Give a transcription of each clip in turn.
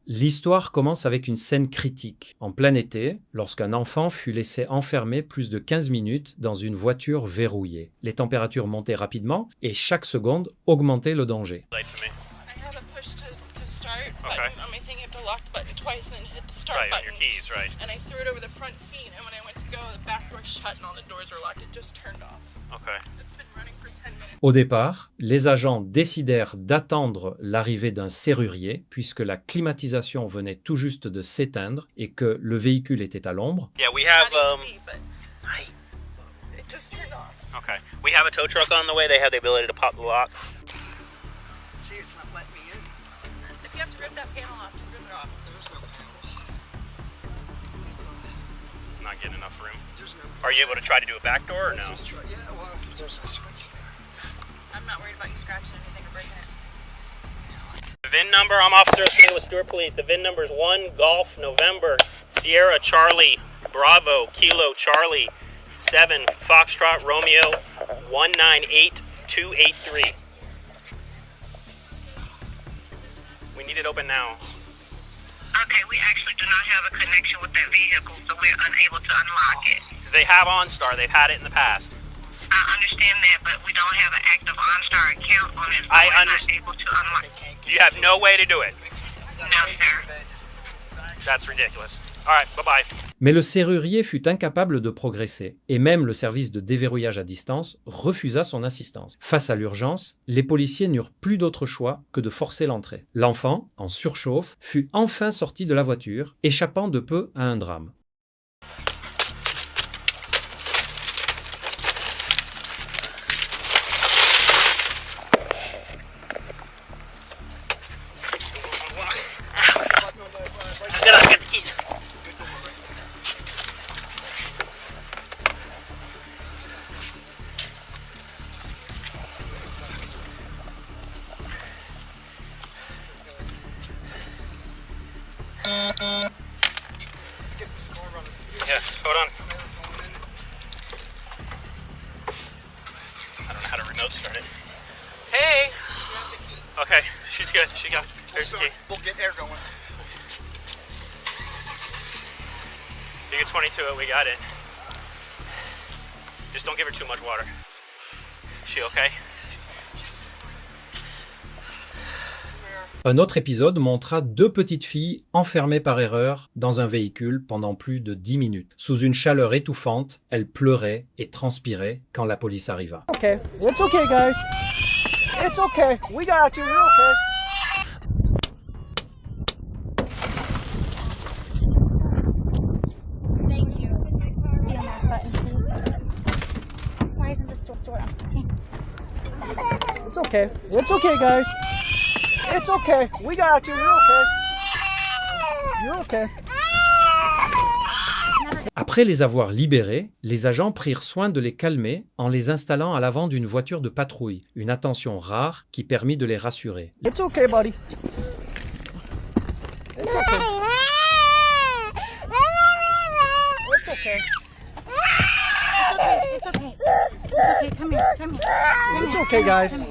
L'histoire commence avec une scène critique. En plein été, lorsqu'un enfant fut laissé enfermé plus de 15 minutes dans une voiture verrouillée. Les températures montaient rapidement et chaque seconde augmentait le danger. I have a push to start button on my thing. You have to lock the button twice and then hit the start button. On your keys, right. And I threw it over the front seat, and when I went to go, the back door shut and all the doors were locked. It just turned off. Okay. It's been running for 10 minutes. Au départ, les agents décidèrent d'attendre l'arrivée d'un serrurier puisque la climatisation venait tout juste de s'éteindre et que le véhicule était à l'ombre. Yeah, we Not have AC, but it just turned off. okay. We have a tow truck on the way. They have the ability to pop the lock. See, it's not letting me in. If you have to rip that panel off, just rip it off. There's no panel. Not getting enough room. There's no. Are you able to try to do a back door or no? Let's just try- Yeah, well, there's a switch there. I'm not worried about you scratching anything or breaking it. The VIN number, I'm Officer O'Shea with Stewart Police. The VIN number is 1 Golf November Sierra Charlie Bravo Kilo Charlie 7 Foxtrot Romeo 198283. We need it open now. Okay, we actually do not have a connection with that vehicle, so we're unable to unlock it. They have OnStar. They've had it in the past. I understand that, but we don't have an active OnStar account on it, so I we're not understand. able to unlock it. You have no way to do it. No, sir. That's ridiculous. All right, bye-bye. Mais le serrurier fut incapable de progresser et même le service de déverrouillage à distance refusa son assistance. Face à l'urgence, les policiers n'eurent plus d'autre choix que de forcer l'entrée. L'enfant, en surchauffe, fut enfin sorti de la voiture, échappant de peu à un drame. Get the keys. Get this car running. Yeah, hold on. I don't know how to remote start it. Hey! Okay, she's good. She got. There's the key. We'll get air going. You get 22 it, we got it. Just don't give her too much water. She okay? Un autre épisode montra deux petites filles enfermées par erreur dans un véhicule pendant plus de 10 minutes. Sous une chaleur étouffante, elles pleuraient et transpiraient quand la police arriva. Okay, it's okay, guys. It's okay. We got you. You're okay. Thank you. Hit on that button, please. Why isn't this still stored on? It's okay. It's okay, guys. It's okay. We got you. You're okay. You're okay. Après les avoir libérées, les agents prirent soin de les calmer en les installant à l'avant d'une voiture de patrouille, une attention rare qui permit de les rassurer. It's okay, buddy. It's okay. It's okay. It's okay. It's okay. Come here. Come here. Come It's here. okay, guys.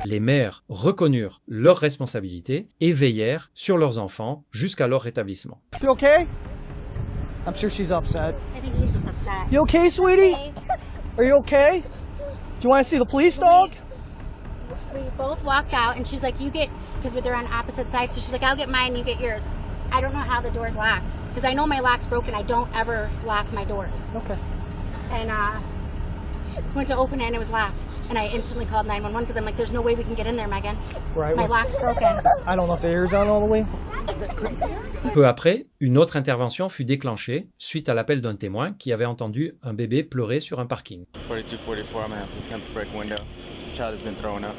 Les mères reconnurent leurs responsabilités et veillèrent sur leurs enfants jusqu'à leur rétablissement. You okay? I'm sure she's upset. I think she's just upset. You okay, sweetie? Are you okay? Do you want to see the police dog? We both walked out, and she's like, "You get," because they're on opposite sides. So she's like, "I'll get mine. You get yours." I don't know how the door's locked because I know my lock's broken. I don't ever lock my doors. Okay. And went to open it and it was locked. And I instantly called 911 because I'm like, "There's no way we can get in there, Megan. Right. My lock's broken." I don't know if the air's on all the way. Peu après, une autre intervention fut déclenchée suite à l'appel d'un témoin qui avait entendu un bébé pleurer sur un parking. 4244, I'm gonna have to attempt to break window. Child has been thrown up.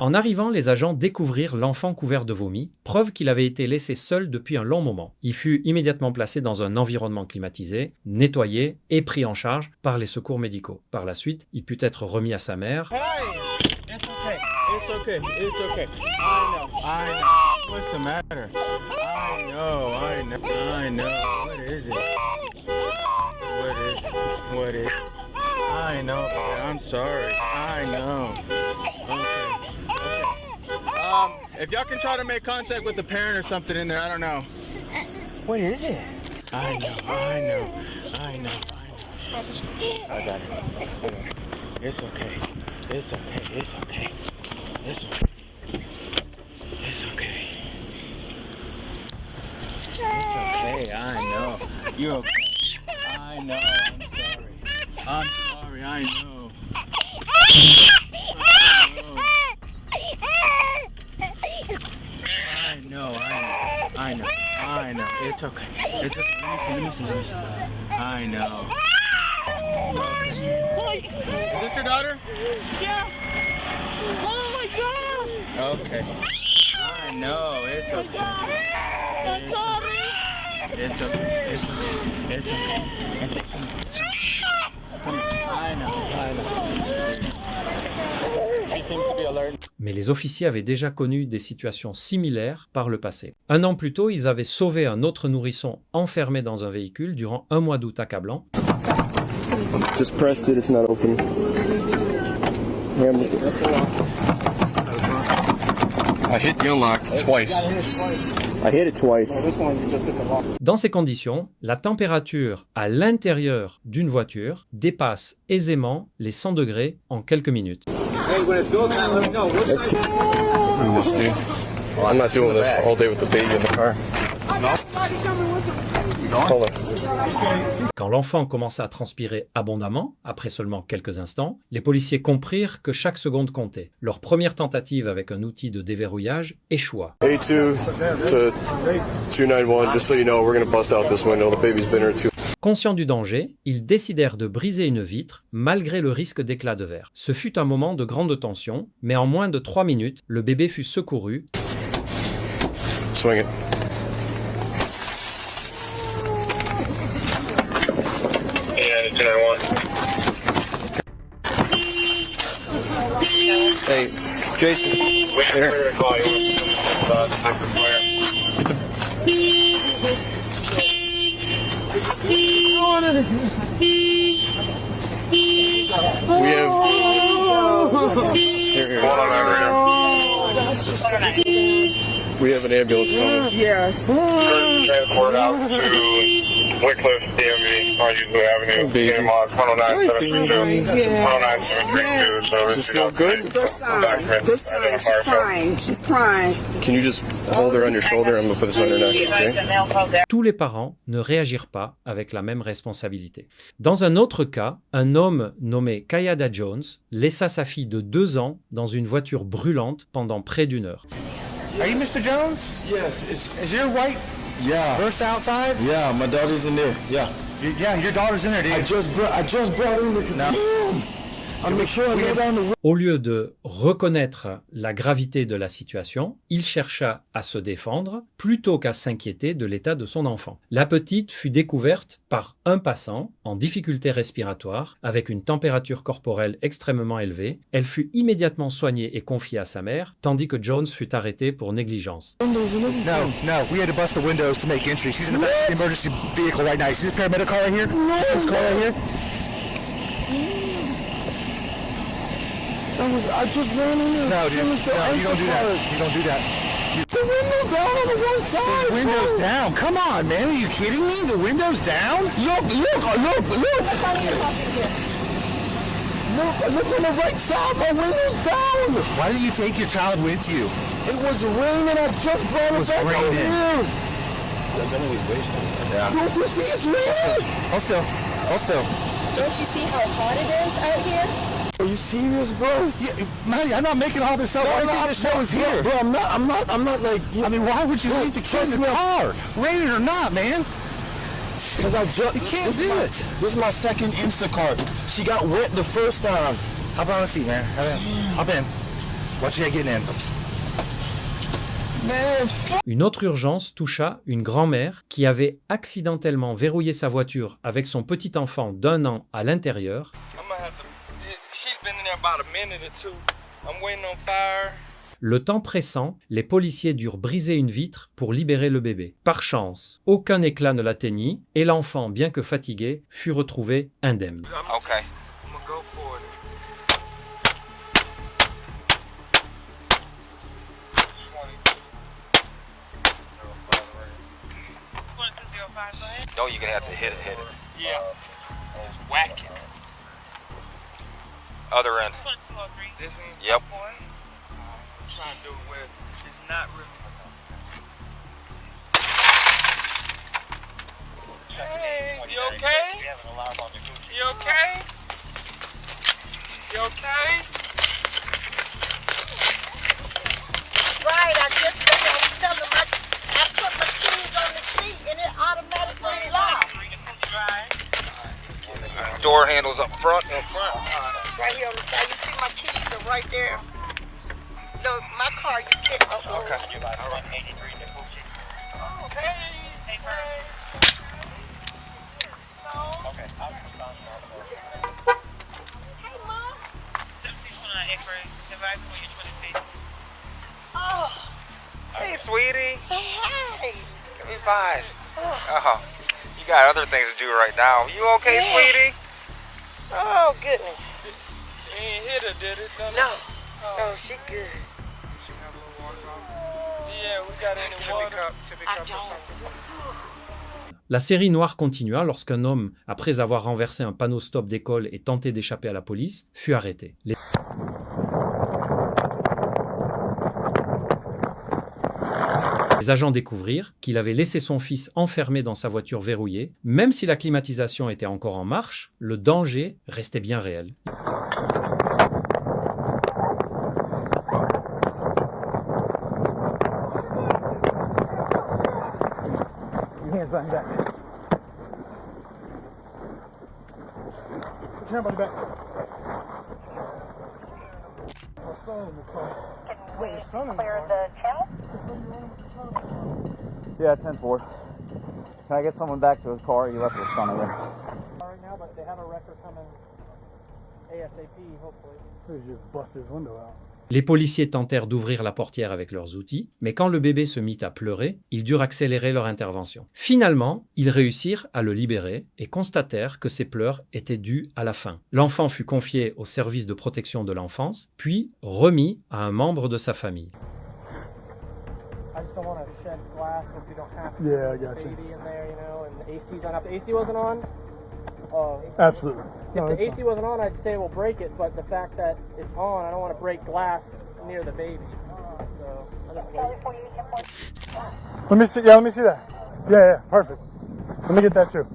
En arrivant, les agents découvrirent l'enfant couvert de vomi, preuve qu'il avait été laissé seul depuis un long moment. Il fut immédiatement placé dans un environnement climatisé, nettoyé et pris en charge par les secours médicaux. Par la suite, il put être remis à sa mère. Hey! It's okay. It's okay. It's okay. I know. What's the matter? I know. What is it? What is it? I know, but I'm sorry. I know. Okay. If y'all can try to make contact with the parent or something in there, I don't know. What is it? I know. I got it. It's okay. It's okay. It's okay. It's okay. It's okay. It's okay. I know. You're okay. I know. I'm sorry. I know. I know. It's okay. It's okay. Let me see. I know. Okay. Is this your daughter? Yeah. Oh my God. Okay. I know. It's okay. I'm sorry. It's okay. It's okay. I know. She seems to be alert. Mais les officiers avaient déjà connu des situations similaires par le passé. 1 an plus tôt, ils avaient sauvé un autre nourrisson enfermé dans un véhicule durant un mois d'août accablant. Just pressed it, it's not open. I hit the unlock twice. I hit it twice. Dans ces conditions, la température à l'intérieur d'une voiture dépasse aisément les 100 degrés en quelques minutes. I'm not doing this all day with the baby in the car. Hold on. Quand l'enfant commença à transpirer abondamment, après seulement quelques instants, les policiers comprirent que chaque seconde comptait. Leur première tentative avec un outil de déverrouillage échoua. 82 to 291, just so you know, we're going to bust out this window. The baby's been here too. Conscients du danger, ils décidèrent de briser une vitre malgré le risque d'éclat de verre. Ce fut un moment de grande tension, mais en moins de 3 minutes, le bébé fut secouru. Swing it. Yeah, 291. Hey, Jason. Wait for your call. Sniper flare. We have. Here. Hold on over here. We have an ambulance coming. Yes. Transport out to Wycliffe, DMV, on Usual Avenue. Get him on 109-732. 109-732. So Does this feel good? She's crying. Can you just hold her on your shoulder? I'm going to put this on her neck, okay? Tous les parents ne réagirent pas avec la même responsabilité. Dans un autre cas, un homme nommé Kayada Jones laissa sa fille de 2 ans dans une voiture brûlante pendant près d'1 heure. Are you Mr. Jones? Yes. Is your white verse outside? Yeah, my daughter's in there. Yeah. Yeah, your daughter's in there, dude. I just brought in the I'm sure I go down the road. Au lieu de reconnaître la gravité de la situation, il chercha à se défendre plutôt qu'à s'inquiéter de l'état de son enfant. La petite fut découverte par un passant en difficulté respiratoire avec une température corporelle extrêmement élevée. Elle fut immédiatement soignée et confiée à sa mère, tandis que Jones fut arrêté pour négligence. No, we had to bust the windows to make entry. She's in the back of the emergency vehicle right now. You see this paramedic car right here? This car right here? I just ran in there. No, dude. No, you don't do that. You don't do that. The window down on the one side. The window's down. Come on, man. Are you kidding me? The window's down? Look. Look on the right side. My window's down. Why didn't you take your child with you? It was raining. I just brought it back over here. Yeah. Don't you see it's raining? Hold still. Don't you see how hot it is out here? Are you serious, bro? Yeah, Maddie, I'm not making all this up. Everything that show is here. Bro, I'm not like... I mean, why would you leave the kid in the car? Raining or not, man. Because you can't do it. This is my second Instacart. She got wet the first time. Hop on the seat, man. Hop in. Watch you getting in. Une autre urgence toucha une grand-mère qui avait accidentellement verrouillé sa voiture avec son petit enfant d'1 an à l'intérieur. She's been in there about a minute or two. I'm waiting on fire. Le temps pressant, les policiers durent briser une vitre pour libérer le bébé. Par chance, aucun éclat ne l'atteignit et l'enfant, bien que fatigué, fut retrouvé indemne. Okay. I'm gonna go for it. No, you're gonna have to hit it. Yeah. Just whack it. Other end. This end? Yep. I'm trying to do it where it's not really. Hey, you okay? You okay? You okay? Right, I just tell them I put my keys on the seat and it automatically locks. Door handles up front. Right here on the side. You see my keys are right there. No, my car you can't. Okay. Oh, Hey, sweetie. say hi. Give me 5. Oh, you got other things to do right now. You okay, Yeah. sweetie? Oh, goodness. You ain't hit her, did it? No. No, she good. Yeah, we got any water? I don't. La série noire continua lorsqu'un homme, après avoir renversé un panneau stop d'école et tenté d'échapper à la police, fut arrêté. Les agents découvrirent qu'il avait laissé son fils enfermé dans sa voiture verrouillée. Même si la climatisation était encore en marche, le danger restait bien réel. Hands behind your back. Put your hand behind your back. My son in the car. Wait, your son in the car? the channel? Yeah, 10-4. Can I get someone back to his car? You left his son in there. Right now, but they have a wrecker coming ASAP, hopefully. They just busted his window out. Les policiers tentèrent d'ouvrir la portière avec leurs outils, mais quand le bébé se mit à pleurer, ils durent accélérer leur intervention. Finalement, ils réussirent à le libérer et constatèrent que ses pleurs étaient dus à la faim. L'enfant fut confié au service de protection de l'enfance, puis remis à un membre de sa famille. I just don't want to shed glass if you don't have to. Yeah, I got baby in there, you know, and the AC's on. If the AC wasn't on, absolutely. If the AC wasn't on, I'd say we'll break it, but the fact that it's on, I don't want to break glass near the baby. So I'll just wait. Let me see. Yeah, let me see that. Yeah, perfect. Let me get that too.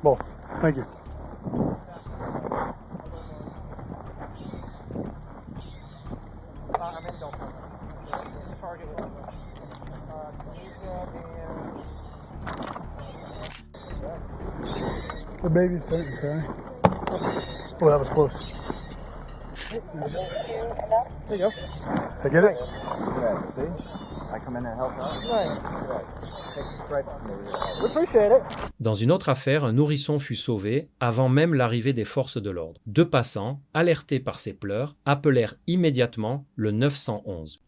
Both. Thank you. The baby's starting to cry. Oh, that was close. There you go. I get it? Yeah, see? I come in and help out. We appreciate it. Dans une autre affaire, un nourrisson fut sauvé avant même l'arrivée des forces de l'ordre. Deux passants, alertés par ses pleurs, appelèrent immédiatement le 911.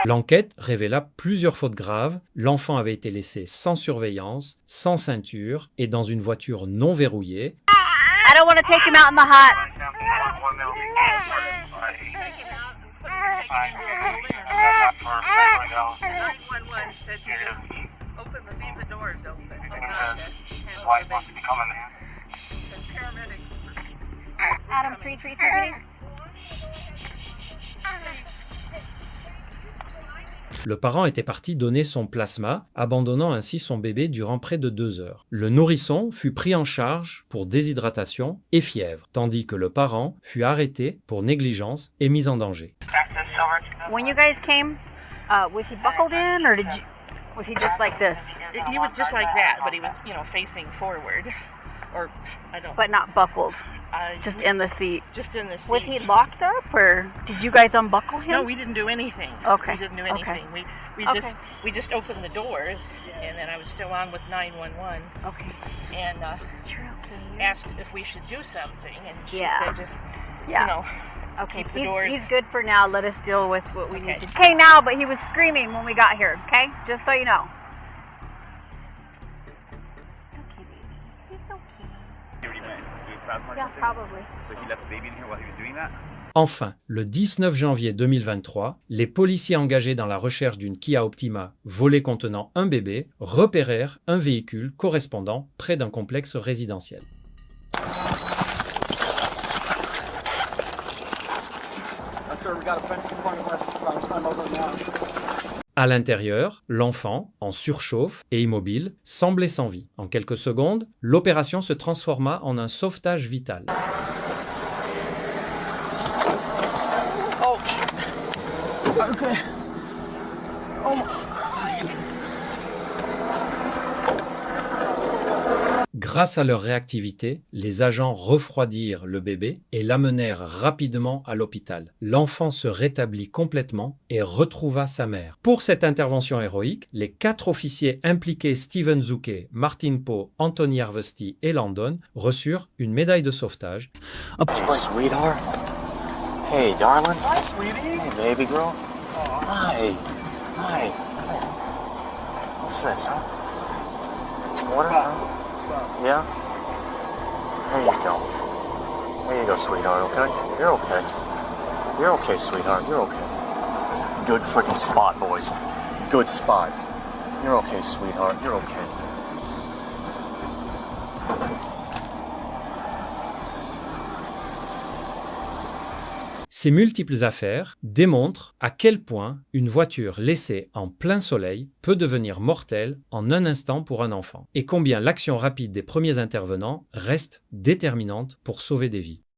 L'enquête révéla plusieurs fautes graves. L'enfant avait été laissé sans surveillance, sans ceinture et dans une voiture non verrouillée. I don't want to take him out in the hot. Adam 333. Le parent était parti donner son plasma, abandonnant ainsi son bébé durant près de 2 heures. Le nourrisson fut pris en charge pour déshydratation et fièvre, tandis que le parent fut arrêté pour négligence et mise en danger. When you guys came, was he buckled in or was he just like this? He was just like that, but he was, facing forward. Or, I don't. But not buckled. Just in the seat. Just in the seat. Was he locked up, or did you guys unbuckle him? No, we didn't do anything. Okay. We didn't do Okay. anything. We Okay. just opened the doors, and then I was still on with 911. Okay. And asked if we should do something, and she Yeah. said just, Yeah. you know, Okay, keep the doors. he's good for now. Let us deal with what we need to do. Okay, now, but he was screaming when we got here, okay? Just so you know. Okay, baby. He's okay. Yeah, probably. So he left the baby in here while he was doing that? Enfin, le 19 janvier 2023, les policiers engagés dans la recherche d'une Kia Optima volée contenant un bébé repérèrent un véhicule correspondant près d'un complexe résidentiel. À l'intérieur, l'enfant, en surchauffe et immobile, semblait sans vie. En quelques secondes, l'opération se transforma en un sauvetage vital. Oh, okay. Oh. Grâce à leur réactivité, les agents refroidirent le bébé et l'amenèrent rapidement à l'hôpital. L'enfant se rétablit complètement et retrouva sa mère. Pour cette intervention héroïque, les 4 officiers impliqués Steven Zuke, Martin Poe, Anthony Harvesty et Landon reçurent une médaille de sauvetage. Hey, sweetheart. Hey, darling. Hi, sweetie. Hey, baby girl. Hi. Hi. What's this, huh? Some water, huh? Yeah? There you go. There you go, sweetheart, okay? You're okay. You're okay, sweetheart. You're okay. Good freaking spot, boys. Good spot. You're okay, sweetheart. You're okay. Ces multiples affaires démontrent à quel point une voiture laissée en plein soleil peut devenir mortelle en un instant pour un enfant, et combien l'action rapide des premiers intervenants reste déterminante pour sauver des vies.